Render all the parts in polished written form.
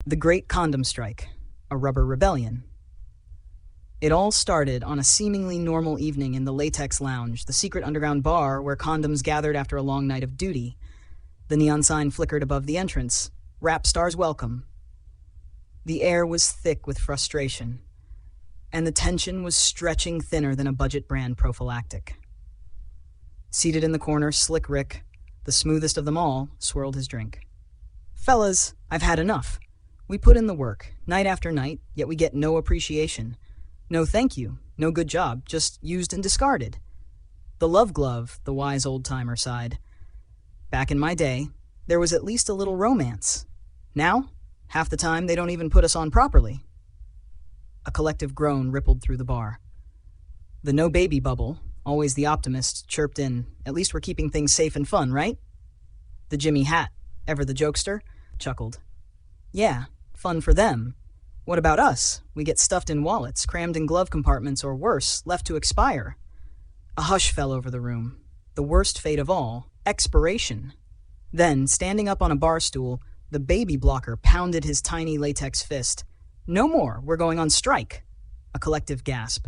The Great Condom Strike, a rubber rebellion. It all started on a seemingly normal evening in the Latex Lounge, the secret underground bar where condoms gathered after a long night of duty. The neon sign flickered above the entrance. Rap stars welcome. The air was thick with frustration, and the tension was stretching thinner than a budget brand prophylactic. Seated in the corner, Slick Rick, the smoothest of them all, swirled his drink. "Fellas, I've had enough. We put in the work, night after night, yet we get no appreciation. No thank you, no good job, just used and discarded." "The love glove," the wise old-timer sighed. "Back in my day, there was at least a little romance. Now, half the time they don't even put us on properly." A collective groan rippled through the bar. The no baby bubble, always the optimist, chirped in, "At least we're keeping things safe and fun, right?" The Jimmy Hat, ever the jokester, chuckled. "Yeah, fun for them. What about us? We get stuffed in wallets, crammed in glove compartments, or worse, left to expire." A hush fell over the room. The worst fate of all, expiration. Then, standing up on a bar stool, the baby blocker pounded his tiny latex fist. "No more, we're going on strike." A collective gasp.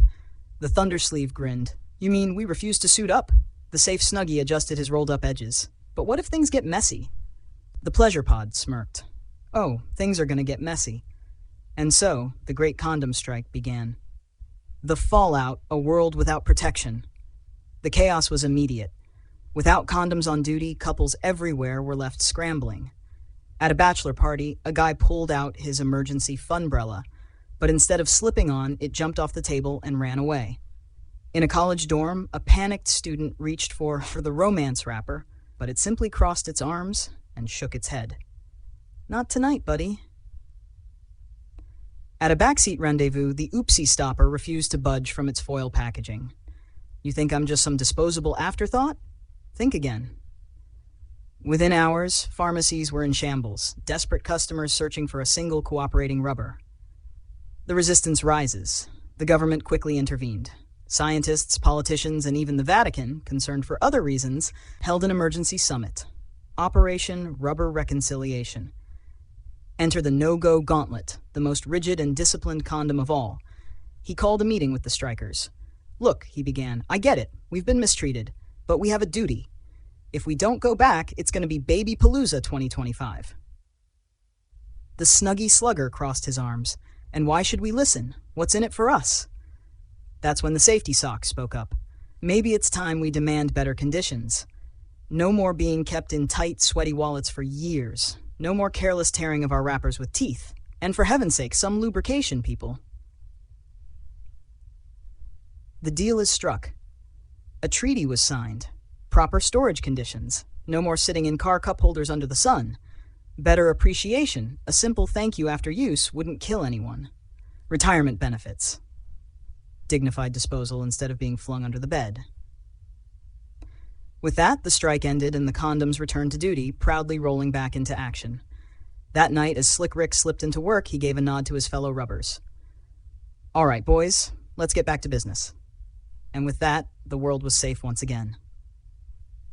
The Thundersleeve grinned. "You mean we refuse to suit up?" The safe Snuggie adjusted his rolled-up edges. "But what if things get messy?" The Pleasure Pod smirked. "Oh, things are going to get messy." And so, the Great Condom Strike began. The fallout, a world without protection. The chaos was immediate. Without condoms on duty, couples everywhere were left scrambling. At a bachelor party, a guy pulled out his emergency funbrella, but instead of slipping on, it jumped off the table and ran away. In a college dorm, a panicked student reached for the romance wrapper, but it simply crossed its arms and shook its head. "Not tonight, buddy." At a backseat rendezvous, the oopsie stopper refused to budge from its foil packaging. "You think I'm just some disposable afterthought? Think again." Within hours, pharmacies were in shambles, desperate customers searching for a single cooperating rubber. The resistance rises. The government quickly intervened. Scientists, politicians, and even the Vatican, concerned for other reasons, held an emergency summit. Operation Rubber Reconciliation. Enter the no-go gauntlet, the most rigid and disciplined condom of all. He called a meeting with the strikers. "Look," he began, "I get it. We've been mistreated. But we have a duty. If we don't go back, it's going to be Baby Palooza 2025. The Snuggie Slugger crossed his arms. "And why should we listen? What's in it for us?" That's when the safety sock spoke up. "Maybe it's time we demand better conditions. No more being kept in tight, sweaty wallets for years. No more careless tearing of our wrappers with teeth. And for heaven's sake, some lubrication, people." The deal is struck. A treaty was signed. Proper storage conditions. No more sitting in car cup holders under the sun. Better appreciation. A simple thank you after use wouldn't kill anyone. Retirement benefits. Dignified disposal instead of being flung under the bed. With that, the strike ended and the condoms returned to duty, proudly rolling back into action. That night, as Slick Rick slipped into work, he gave a nod to his fellow rubbers. "All right, boys, let's get back to business." And with that, the world was safe once again.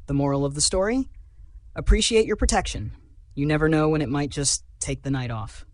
The moral of the story? Appreciate your protection. You never know when it might just take the night off.